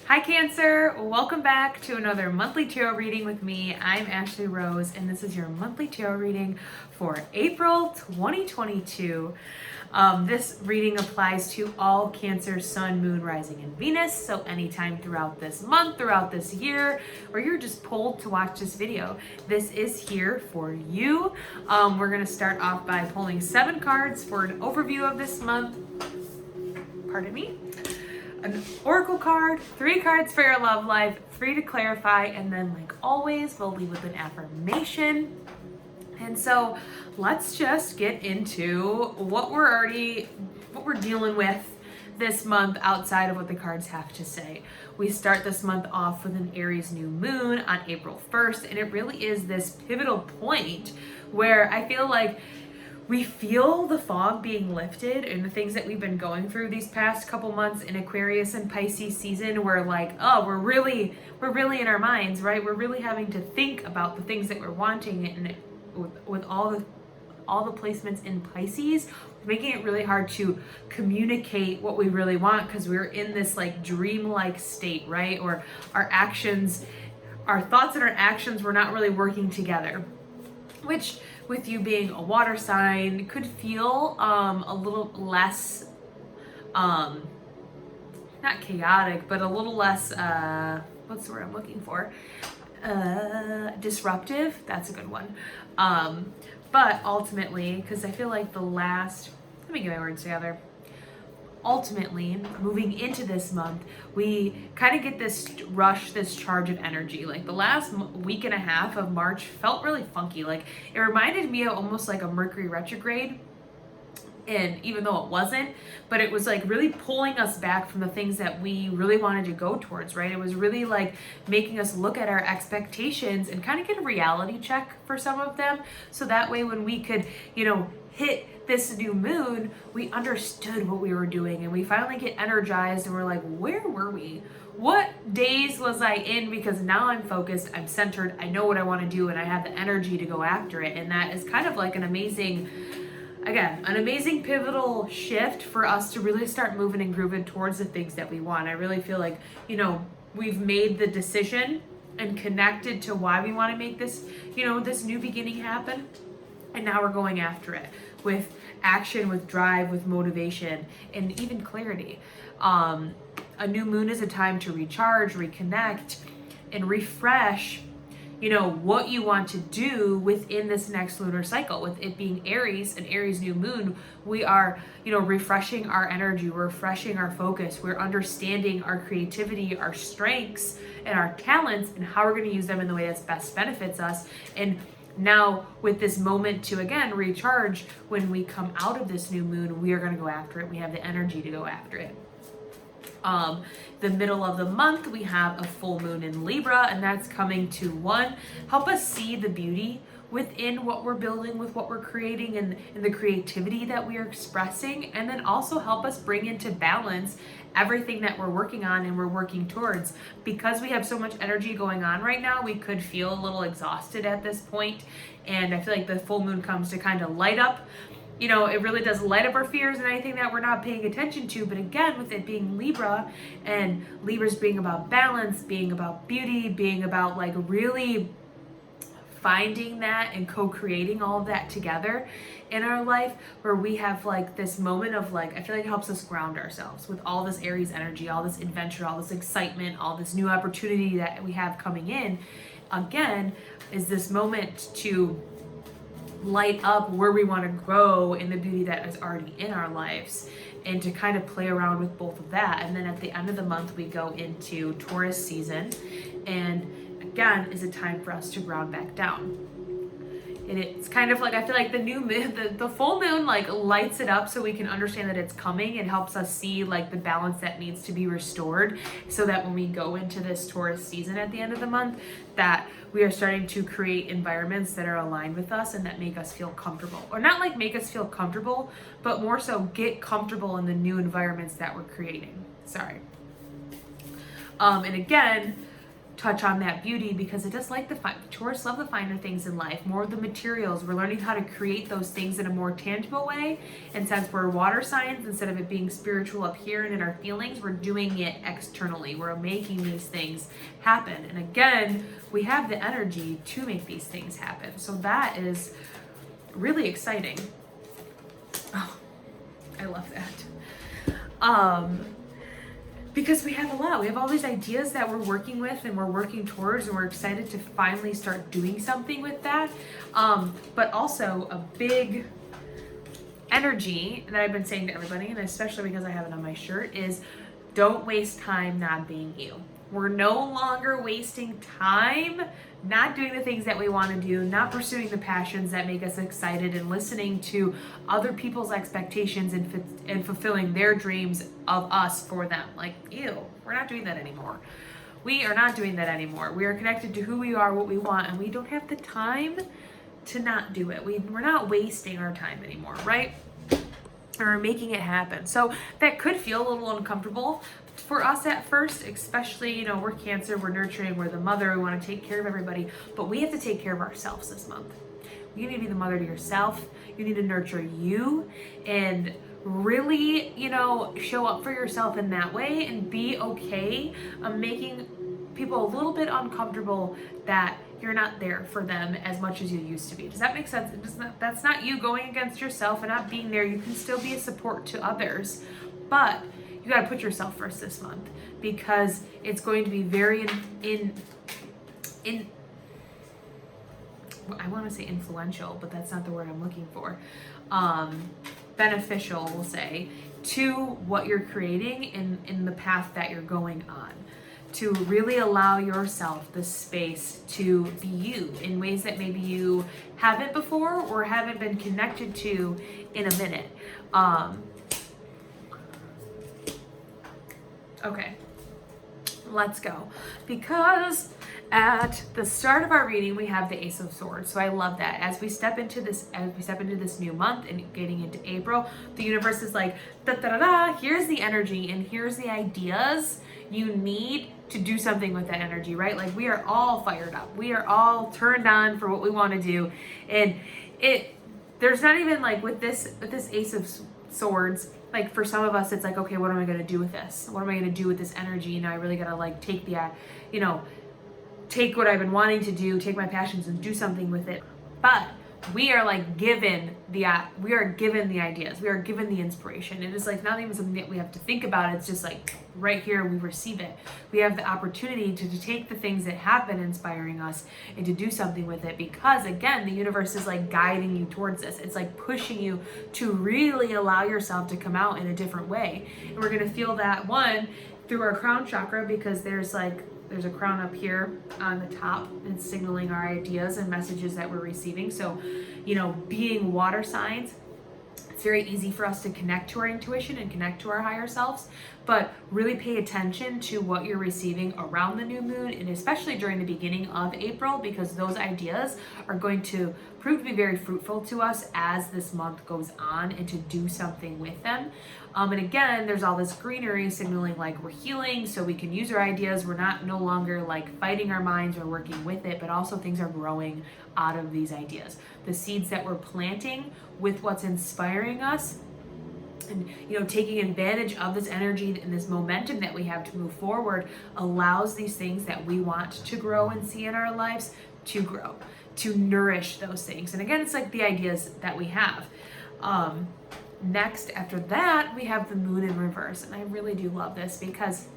Hi Cancer, welcome back to another monthly tarot reading with me. I'm Ashley Rose and this is your monthly tarot reading for April 2022. This reading applies to all Cancer, Sun, Moon, Rising, and Venus. So anytime throughout this month, throughout this year, or you're just pulled to watch this video, this is here for you. We're going to start off by pulling 7 cards for an overview of this month. Pardon me. An oracle card, 3 cards for your love life, 3 to clarify, and then like always, we'll leave with an affirmation. And so let's just get into what we're dealing with this month outside of what the cards have to say. We start this month off with an Aries new moon on April 1st, and it really is this pivotal point where I feel like we feel the fog being lifted and the things that we've been going through these past couple months in Aquarius and Pisces season. We're like, oh, we're really in our minds, right? We're really having to think about the things that we're wanting, and with all the placements in Pisces, making it really hard to communicate what we really want because we're in this like dreamlike state, right? Or our thoughts and our actions were not really working together, which with you being a water sign could feel a little less not chaotic, but a little less what's the word I'm looking for, disruptive. That's a good one. But ultimately, because I feel like let me get my words together. Ultimately, moving into this month, we kind of get this rush, this charge of energy. Like the last week and a half of March felt really funky. Like it reminded me of almost like a Mercury retrograde. And even though it wasn't, but it was like really pulling us back from the things that we really wanted to go towards, right? It was really like making us look at our expectations and kind of get a reality check for some of them. So that way when we could, hit this new moon, we understood what we were doing and we finally get energized and we're like, where were we? What days was I in? Because now I'm focused, I'm centered, I know what I want to do, and I have the energy to go after it. And that is kind of like an amazing pivotal shift for us to really start moving and grooving towards the things that we want. I really feel like, we've made the decision and connected to why we want to make this, this new beginning happen. And now we're going after it with action, with drive, with motivation, and even clarity. A new moon is a time to recharge, reconnect, and refresh what you want to do within this next lunar cycle. With it being Aries, an Aries new moon, we are, refreshing our energy, we're refreshing our focus, we're understanding our creativity, our strengths, and our talents, and how we're going to use them in the way that best benefits us. And now with this moment to, again, recharge, when we come out of this new moon, we are going to go after it. We have the energy to go after it. The middle of the month, we have a full moon in Libra, and that's coming to help us see the beauty within what we're building, with what we're creating, and the creativity that we are expressing, and then also help us bring into balance everything that we're working on and we're working towards. Because we have so much energy going on right now, we could feel a little exhausted at this point, and I feel like the full moon comes to kind of light up. It really does light up our fears and anything that we're not paying attention to. But again, with it being Libra, and Libra's being about balance, being about beauty, being about like really finding that and co-creating all of that together in our life, where we have like this moment of like, I feel like it helps us ground ourselves with all this Aries energy, all this adventure, all this excitement, all this new opportunity that we have coming in. Again, is this moment to light up where we want to grow in the beauty that is already in our lives, and to kind of play around with both of that. And then at the end of the month, we go into Taurus season, and again is a time for us to ground back down. And it's kind of like, I feel like the new moon, the full moon like lights it up so we can understand that it's coming. It helps us see like the balance that needs to be restored, so that when we go into this Taurus season at the end of the month, that we are starting to create environments that are aligned with us and that make us feel comfortable. Or not like make us feel comfortable, but more so get comfortable in the new environments that we're creating. And again, touch on that beauty, because it does like Taurus love the finer things in life, more of the materials. We're learning how to create those things in a more tangible way. And since we're water signs, instead of it being spiritual up here and in our feelings, we're doing it externally. We're making these things happen. And again, we have the energy to make these things happen. So that is really exciting. Oh, I love that. Because we have a lot. We have all these ideas that we're working with and we're working towards, and we're excited to finally start doing something with that. But also a big energy that I've been saying to everybody, and especially because I have it on my shirt, is don't waste time not being you. We're no longer wasting time not doing the things that we want to do, not pursuing the passions that make us excited, and listening to other people's expectations and fulfilling their dreams of us for them. Like, ew, we're not doing that anymore. We are not doing that anymore. We are connected to who we are, what we want, and we don't have the time to not do it. We're not wasting our time anymore, right? Or making it happen. So that could feel a little uncomfortable for us at first, especially, we're Cancer, we're nurturing, we're the mother, we want to take care of everybody, but we have to take care of ourselves this month. You need to be the mother to yourself. You need to nurture you and really, show up for yourself in that way, and be okay making people a little bit uncomfortable that you're not there for them as much as you used to be. Does that make sense? That's not you going against yourself and not being there. You can still be a support to others, but you got to put yourself first this month, because it's going to be very I want to say influential, but that's not the word I'm looking for. Beneficial, we'll say, to what you're creating in the path that you're going on. To really allow yourself the space to be you in ways that maybe you haven't before or haven't been connected to in a minute. Okay, let's go. Because at the start of our reading, we have the Ace of Swords. So I love that. As we step into this new month and getting into April, the universe is like, da da da da, here's the energy and here's the ideas you need to do something with that energy, right? Like, we are all fired up. We are all turned on for what we want to do. And there's not even like with this Ace of Swords, like for some of us, it's like, okay, what am I going to do with this? What am I going to do with this energy? I really got to like take take what I've been wanting to do, take my passions and do something with it. But we are like given the ideas. We are given the inspiration. It is like not even something that we have to think about. It's just like right here, we receive it. We have the opportunity to take the things that have been inspiring us and to do something with it, because again, the universe is like guiding you towards this. It's like pushing you to really allow yourself to come out in a different way. And we're going to feel that one through our crown chakra, because there's a crown up here on the top, and it's signaling our ideas and messages that we're receiving. So, being water signs, it's very easy for us to connect to our intuition and connect to our higher selves, but really pay attention to what you're receiving around the new moon, and especially during the beginning of April, because those ideas are going to prove to be very fruitful to us as this month goes on, and to do something with them. And again, there's all this greenery signaling like we're healing, so we can use our ideas. We're no longer like fighting our minds or working with it, but also things are growing out of these ideas. The seeds that we're planting with what's inspiring us, and taking advantage of this energy and this momentum that we have to move forward, allows these things that we want to grow and see in our lives to grow, to nourish those things. And again, it's like the ideas that we have. Next, after that, we have the moon in reverse. And I really do love this, because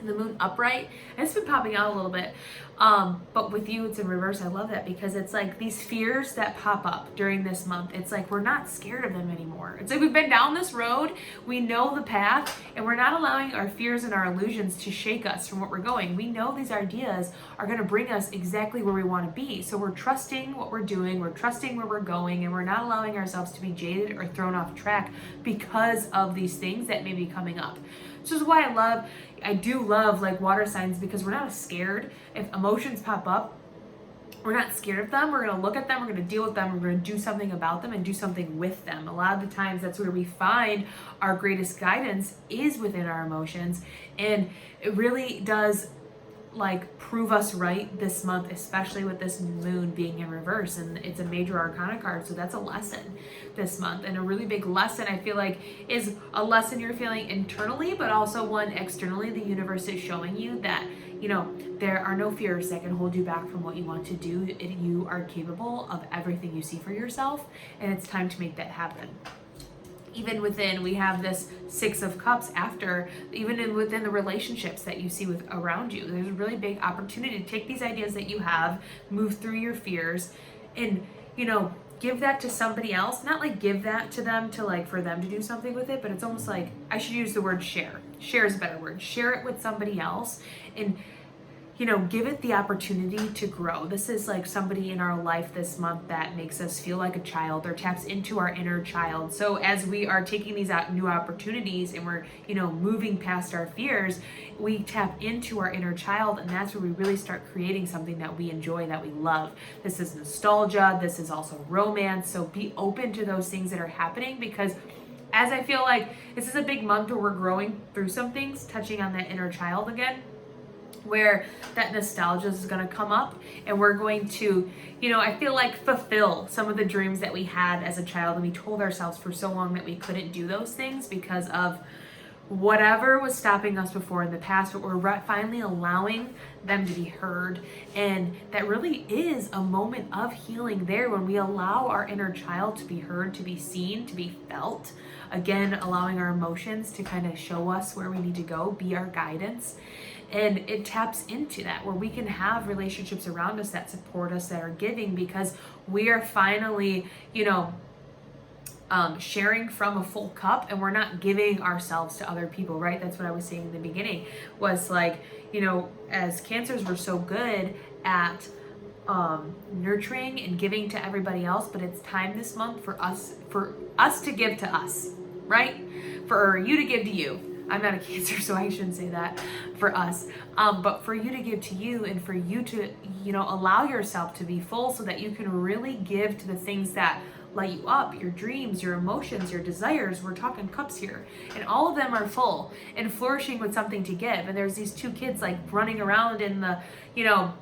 the moon upright, and it's been popping out a little bit, but with you it's in reverse. I love that, because it's like these fears that pop up during this month, it's like we're not scared of them anymore. It's like we've been down this road, we know the path, and we're not allowing our fears and our illusions to shake us from what we're going. We know these ideas are going to bring us exactly where we want to be, so we're trusting what we're doing, we're trusting where we're going, and we're not allowing ourselves to be jaded or thrown off track because of these things that may be coming up. This is why I do love like water signs, because we're not scared. If emotions pop up, we're not scared of them. We're going to look at them, we're going to deal with them, we're going to do something about them and do something with them. A lot of the times that's where we find our greatest guidance is within our emotions, and it really does like prove us right this month, especially with this moon being in reverse, and it's a major arcana card, so that's a lesson this month. And a really big lesson, I feel like, is a lesson you're feeling internally, but also one externally. The universe is showing you that, you know, there are no fears that can hold you back from what you want to do. You are capable of everything you see for yourself, and it's time to make that happen. Even within, we have this Six of Cups after, even within the relationships that you see with around you, there's a really big opportunity to take these ideas that you have, move through your fears, and, you know, give that to somebody else. Not like give that to them to like for them to do something with it, but it's almost like, I should use the word share. Share is a better word. Share it with somebody else, and, you know, give it the opportunity to grow. This is like somebody in our life this month that makes us feel like a child or taps into our inner child. So as we are taking these new opportunities and we're, you know, moving past our fears, we tap into our inner child, and that's where we really start creating something that we enjoy, that we love. This is nostalgia. This is also romance. So be open to those things that are happening, because as I feel like this is a big month where we're growing through some things, touching on that inner child again, where that nostalgia is going to come up, and we're going to, you know, I feel like fulfill some of the dreams that we had as a child, and we told ourselves for so long that we couldn't do those things because of whatever was stopping us before in the past, but we're finally allowing them to be heard. And that really is a moment of healing there, when we allow our inner child to be heard, to be seen, to be felt. Again, allowing our emotions to kind of show us where we need to go, be our guidance. And it taps into that, where we can have relationships around us that support us, that are giving, because we are finally, you know, sharing from a full cup, and we're not giving ourselves to other people, right? That's what I was saying in the beginning, was like, you know, as Cancers, we're so good at nurturing and giving to everybody else, but it's time this month for us to give to us, right? For you to give to you. I'm not a Cancer, so I shouldn't say that, for us. But for you to give to you, and for you to, you know, allow yourself to be full, so that you can really give to the things that light you up, your dreams, your emotions, your desires. We're talking cups here, and all of them are full and flourishing with something to give. And there's these two kids like running around in the, you know,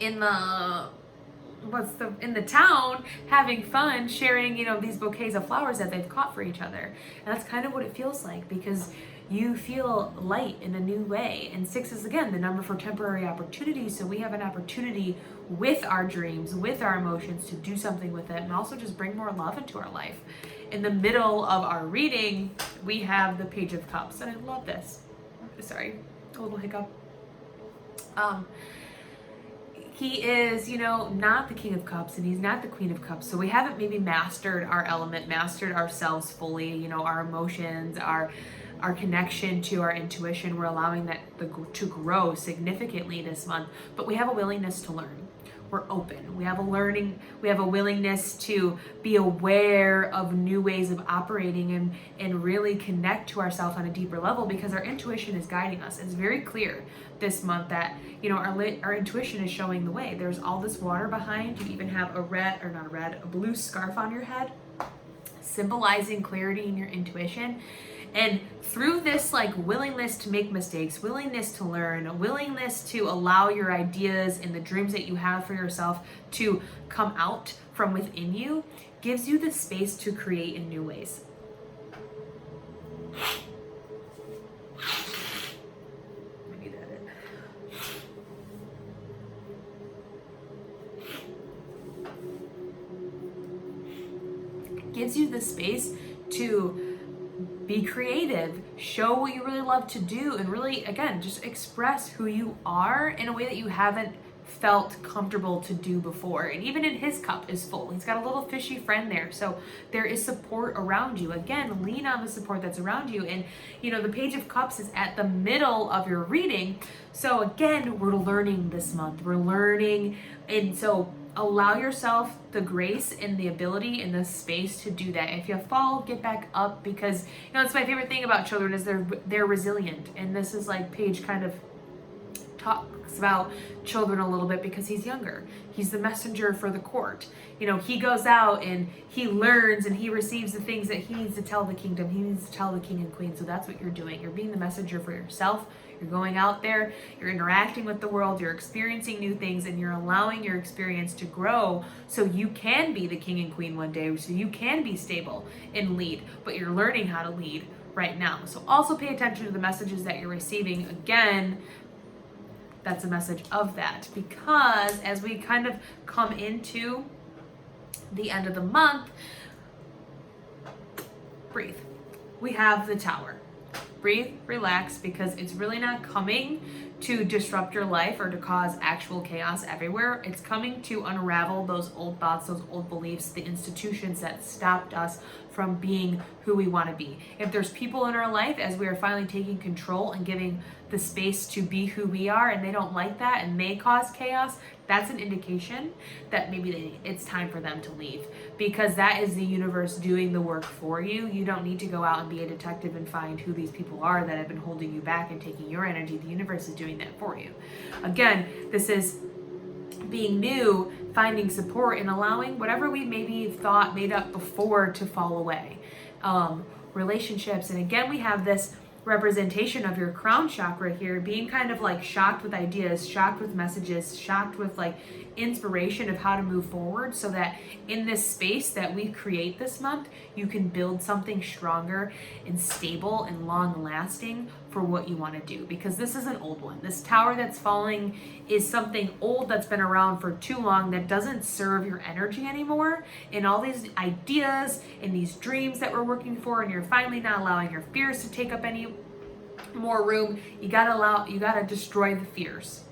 in the town, having fun, sharing, you know, these bouquets of flowers that they've caught for each other. And that's kind of what it feels like, because you feel light in a new way. And 6 is, again, the number for temporary opportunities. So we have an opportunity with our dreams, with our emotions, to do something with it, and also just bring more love into our life. In the middle of our reading, we have the Page of Cups, and I love this. Sorry, a little hiccup. He is, you know, not the King of Cups, and he's not the Queen of Cups. So we haven't maybe mastered our element, mastered ourselves fully, you know, our emotions, our connection to our intuition. We're allowing that to grow significantly this month, but we have a willingness to learn. We're open. We have a willingness to be aware of new ways of operating, and really connect to ourselves on a deeper level, because our intuition is guiding us. It's very clear this month that, you know, our intuition is showing the way. There's all this water behind. You even have a blue scarf on your head, symbolizing clarity in your intuition. And through this like willingness to make mistakes, willingness to learn, willingness to allow your ideas and the dreams that you have for yourself to come out from within you, gives you the space to create in new ways. Maybe that it. Gives you the space to be creative, show what you really love to do, and really, again, just express who you are in a way that you haven't felt comfortable to do before. And even in his cup is full. He's got a little fishy friend there. So there is support around you. Again, lean on the support that's around you. And, you know, the Page of Cups is at the middle of your reading. So again, we're learning this month. We're learning. And so allow yourself the grace and the ability and the space to do that. If you fall, get back up, because, you know, it's my favorite thing about children is they're resilient. And this is like Paige kind of talks about children a little bit, because he's younger. He's the messenger for the court. You know, he goes out and he learns and he receives the things that he needs to tell the kingdom. He needs to tell the king and queen. So that's what you're doing. You're being the messenger for yourself. You're going out there, you're interacting with the world, you're experiencing new things, and you're allowing your experience to grow so you can be the king and queen one day, so you can be stable and lead, but you're learning how to lead right now. So also pay attention to the messages that you're receiving. Again, that's a message of that, because as we kind of come into the end of the month, breathe. We have the Tower. Breathe, relax, because it's really not coming to disrupt your life or to cause actual chaos everywhere. It's coming to unravel those old thoughts, those old beliefs, the institutions that stopped us from being who we want to be. If there's people in our life, as we are finally taking control and giving the space to be who we are, and they don't like that and they cause chaos, that's an indication that maybe it's time for them to leave, because that is the universe doing the work for you. You don't need to go out and be a detective and find who these people are that have been holding you back and taking your energy. The universe is doing that for you. Again, this is being new, finding support, and allowing whatever we maybe thought made up before to fall away. Relationships, and again, we have this representation of your crown chakra here, being kind of like shocked with ideas, shocked with messages, shocked with like inspiration of how to move forward, so that in this space that we create this month, you can build something stronger and stable and long lasting for what you want to do. Because this is an old one. This tower that's falling is something old that's been around for too long, that doesn't serve your energy anymore, and all these ideas and these dreams that we're working for, and you're finally not allowing your fears to take up any more room. You gotta destroy the fears,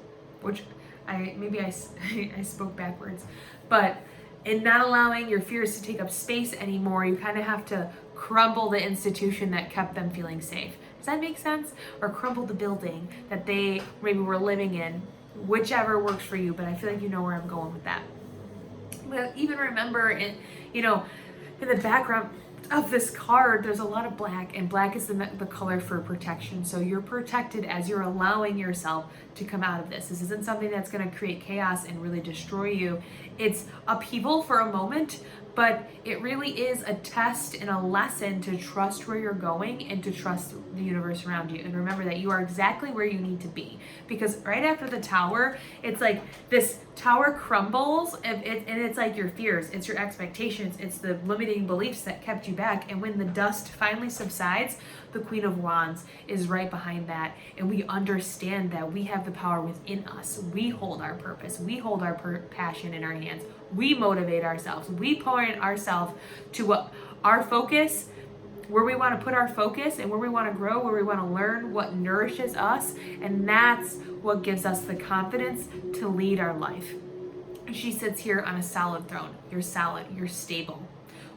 which I spoke backwards, but in not allowing your fears to take up space anymore, you kind of have to crumble the institution that kept them feeling safe. Does that make sense? Or crumble the building that they maybe were living in, whichever works for you, but I feel like you know where I'm going with that. But even remember, in the background of this card, there's a lot of black, and black is the color for protection. So you're protected as you're allowing yourself to come out of this. This isn't something that's going to create chaos and really destroy you. It's upheaval for a moment, but it really is a test and a lesson to trust where you're going and to trust the universe around you. And remember that you are exactly where you need to be, because right after the tower, it's like this tower crumbles, and it's like your fears, it's your expectations, it's the limiting beliefs that kept you back. And when the dust finally subsides, the Queen of Wands is right behind that, and we understand that we have the power within us. We hold our purpose, we hold our passion in our hands, we motivate ourselves, we point ourselves to what our focus, where we want to put our focus, and where we want to grow, where we want to learn, what nourishes us, and that's what gives us the confidence to lead our life. She sits here on a solid throne. You're solid, you're stable.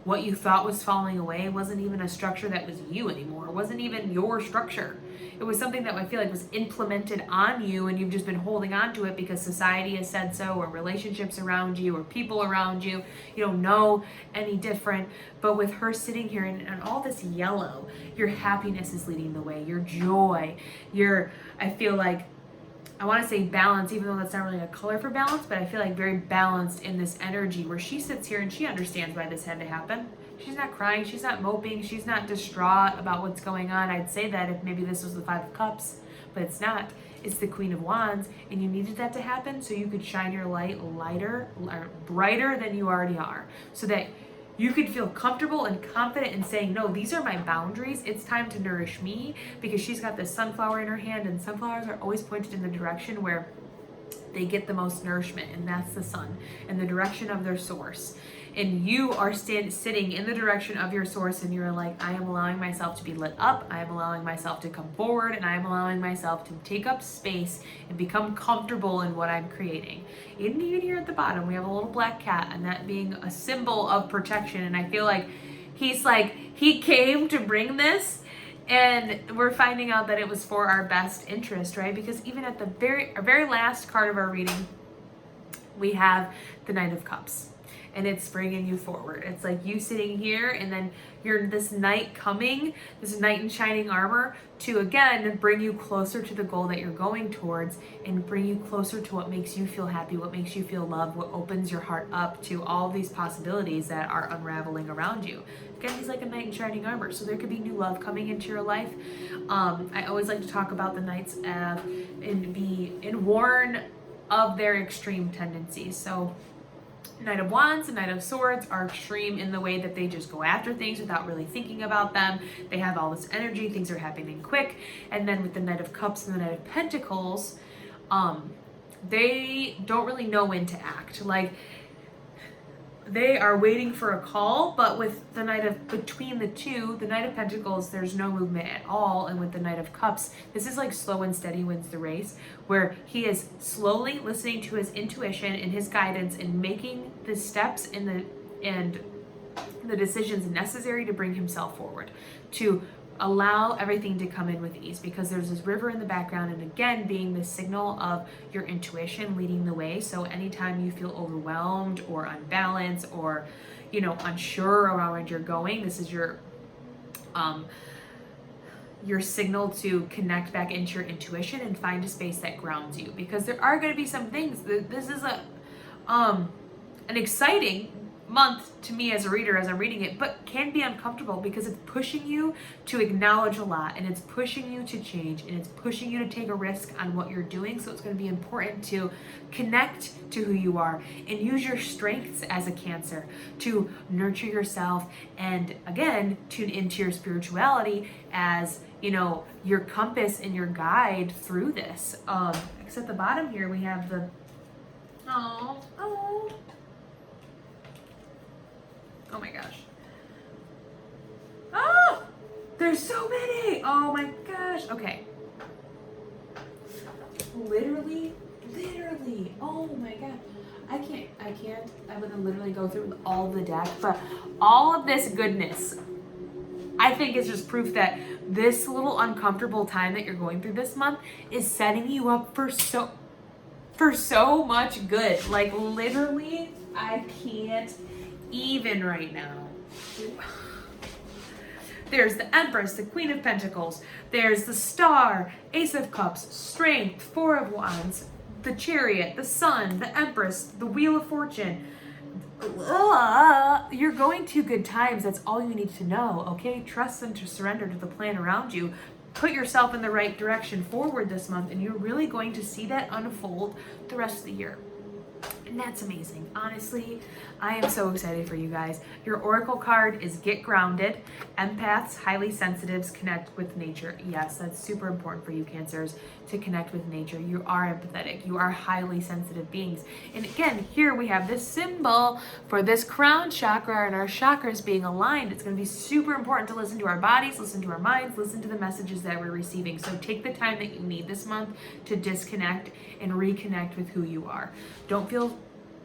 What you thought was falling away wasn't even a structure that was you anymore. It wasn't even your structure. It was something that I feel like was implemented on you, and you've just been holding on to it because society has said so, or relationships around you, or people around you. You don't know any different. But with her sitting here and all this yellow, your happiness is leading the way, your joy, I feel like, I want to say balance, even though that's not really a color for balance, but I feel like very balanced in this energy where she sits here and she understands why this had to happen. She's not crying, she's not moping, she's not distraught about what's going on. I'd say that if maybe this was the Five of Cups, but it's not. It's the Queen of Wands, and you needed that to happen so you could shine your light lighter, or brighter than you already are, so that you could feel comfortable and confident in saying, no, these are my boundaries. It's time to nourish me, because she's got this sunflower in her hand, and sunflowers are always pointed in the direction where they get the most nourishment, and that's the sun and the direction of their source. And you are sitting in the direction of your source, and you're like, I am allowing myself to be lit up. I am allowing myself to come forward, and I am allowing myself to take up space and become comfortable in what I'm creating. Even here at the bottom, we have a little black cat, and that being a symbol of protection. And I feel like he came to bring this, and we're finding out that it was for our best interest, right? Because even at the very last card of our reading, we have the Knight of Cups. and it's bringing you forward. It's like you sitting here, and then you're this knight coming, this knight in shining armor, to again bring you closer to the goal that you're going towards, and bring you closer to what makes you feel happy, what makes you feel loved, what opens your heart up to all of these possibilities that are unraveling around you. Again, he's like a knight in shining armor, so there could be new love coming into your life. I always like to talk about the knights and warn of their extreme tendencies. So Knight of Wands and Knight of Swords are extreme in the way that they just go after things without really thinking about them. They have all this energy, things are happening quick. And then with the Knight of Cups and the Knight of Pentacles, they don't really know when to act. Like, they are waiting for a call, but with the between the two, the Knight of Pentacles, there's no movement at all. And with the Knight of Cups, this is like slow and steady wins the race, where he is slowly listening to his intuition and his guidance and making the steps and the decisions necessary to bring himself forward, to allow everything to come in with ease, because there's this river in the background, and again being the signal of your intuition leading the way. So anytime you feel overwhelmed or unbalanced or unsure around where you're going, this is your signal to connect back into your intuition and find a space that grounds you, because there are going to be some things that this is an exciting month to me as a reader as I'm reading it, but can be uncomfortable because it's pushing you to acknowledge a lot, and it's pushing you to change, and it's pushing you to take a risk on what you're doing. So it's going to be important to connect to who you are and use your strengths as a Cancer to nurture yourself, and again tune into your spirituality as your compass and your guide through this. Because at the bottom here we have the oh my gosh. Oh, there's so many. Oh my gosh. Okay. Literally. Oh my god. I can't. I'm gonna literally go through all the deck, but all of this goodness, I think, is just proof that this little uncomfortable time that you're going through this month is setting you up for so much good. Like, literally, I can't even right now. There's the Empress, the Queen of Pentacles, there's the Star, Ace of Cups, Strength, Four of Wands, the Chariot, the Sun, the Empress, the Wheel of Fortune. You're going to good times. That's all you need to know, okay? Trust and to surrender to the plan around you. Put yourself in the right direction forward this month, and you're really going to see that unfold the rest of the year. And that's amazing. Honestly, I am so excited for you guys. Your oracle card is Get Grounded. Empaths, highly sensitives, connect with nature. Yes, that's super important for you, Cancers, to connect with nature. You are empathetic. You are highly sensitive beings. And again, here we have this symbol for this crown chakra and our chakras being aligned. It's going to be super important to listen to our bodies, listen to our minds, listen to the messages that we're receiving. So take the time that you need this month to disconnect and reconnect with who you are. Don't feel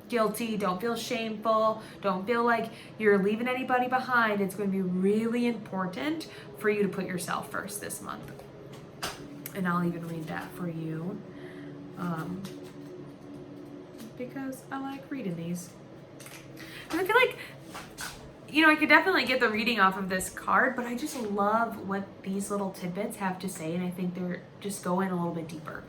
guilty, don't feel shameful, don't feel like you're leaving anybody behind. It's going to be really important for you to put yourself first this month. And I'll even read that for you because I like reading these. And I feel like, I could definitely get the reading off of this card, but I just love what these little tidbits have to say, and I think they're just going a little bit deeper.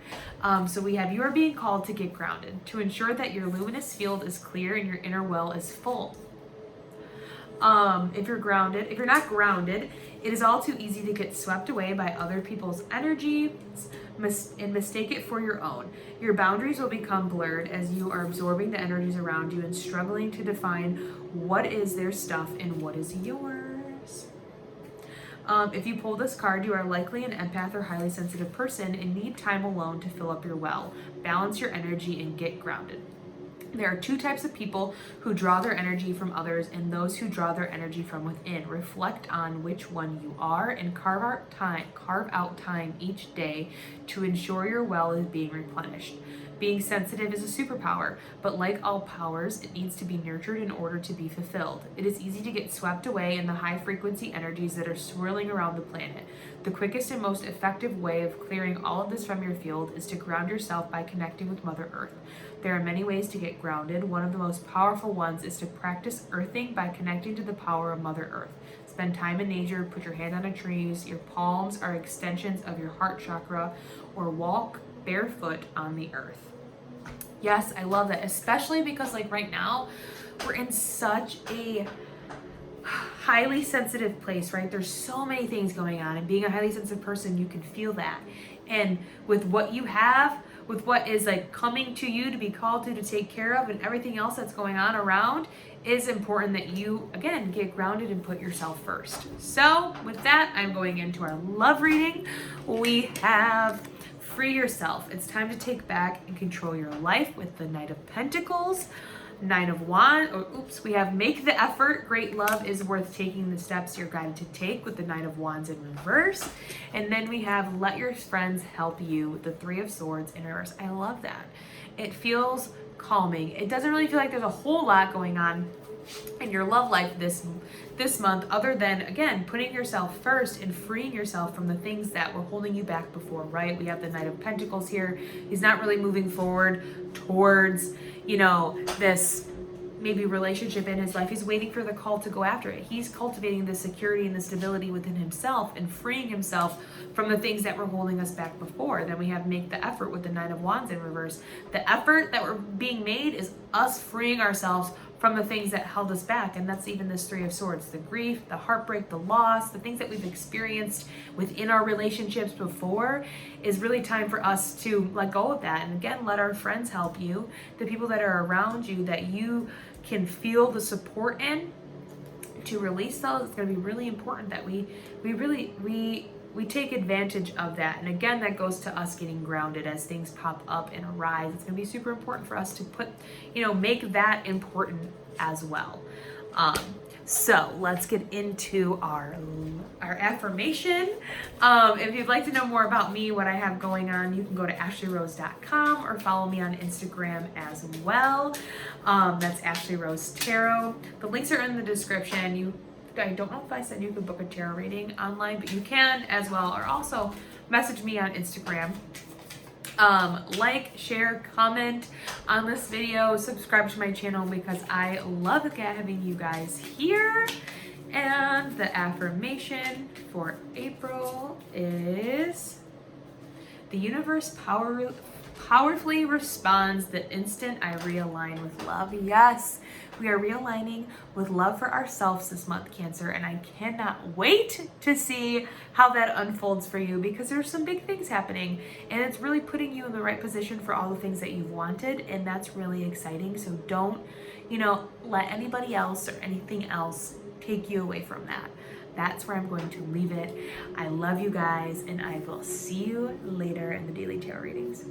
So we have, you are being called to get grounded, to ensure that your luminous field is clear and your inner well is full. If you're not grounded, it is all too easy to get swept away by other people's energy and mistake it for your own. Your boundaries will become blurred as you are absorbing the energies around you and struggling to define what is their stuff and what is yours. If you pull this card, you are likely an empath or highly sensitive person and need time alone to fill up your well. Balance your energy and get grounded. There are two types of people who draw their energy from others and those who draw their energy from within. Reflect on which one you are and carve out time each day to ensure your well is being replenished. Being sensitive is a superpower, but like all powers, it needs to be nurtured in order to be fulfilled. It is easy to get swept away in the high frequency energies that are swirling around the planet. The quickest and most effective way of clearing all of this from your field is to ground yourself by connecting with Mother Earth. There are many ways to get grounded. One of the most powerful ones is to practice earthing by connecting to the power of Mother Earth. Spend time in nature, put your hand on a tree, use your palms are extensions of your heart chakra, or walk barefoot on the earth. Yes, I love that, especially because like right now, we're in such a highly sensitive place, right? There's so many things going on, and being a highly sensitive person, you can feel that. And with what you have, with what is like coming to you to be called to take care of, and everything else that's going on around, is important that you again get grounded and put yourself first. So with that, I'm going into our love reading. We have free yourself. It's time to take back and control your life with the Knight of Pentacles. Nine of Wands, we have make the effort. Great love is worth taking the steps you're guided to take with the Knight of Wands in reverse. And then we have let your friends help you with the Three of Swords in reverse. I love that. It feels calming. It doesn't really feel like there's a whole lot going on in your love life this month, other than again putting yourself first and freeing yourself from the things that were holding you back before, right? We have the Knight of Pentacles here. He's not really moving forward towards, you know, this maybe relationship in his life. He's waiting for the call to go after it. He's cultivating the security and the stability within himself and freeing himself from the things that were holding us back before. Then we have make the effort with the Nine of Wands in reverse. The effort that we're being made is us freeing ourselves from the things that held us back. And that's even this Three of Swords, the grief, the heartbreak, the loss, the things that we've experienced within our relationships before. Is really time for us to let go of that. And again, let our friends help you, the people that are around you that you can feel the support in, to release those. It's going to be really important that we take advantage of that. And again, that goes to us getting grounded as things pop up and arise. It's going to be super important for us to put, make that important as well. So let's get into our affirmation. If you'd like to know more about me, what I have going on, you can go to ashleyrose.com or follow me on Instagram as well. That's Ashley Rose Tarot. The links are in the description. I don't know if I said you could book a tarot reading online, but you can as well, or also message me on Instagram. Like, share, comment on this video, subscribe to my channel because I love having you guys here. And the affirmation for April is: the universe powerfully responds the instant I realign with love. Yes, we are realigning with love for ourselves this month, Cancer, and I cannot wait to see how that unfolds for you, because there's some big things happening and it's really putting you in the right position for all the things that you've wanted, and that's really exciting. So don't, let anybody else or anything else take you away from that. That's where I'm going to leave it. I love you guys, and I will see you later in the daily tarot readings.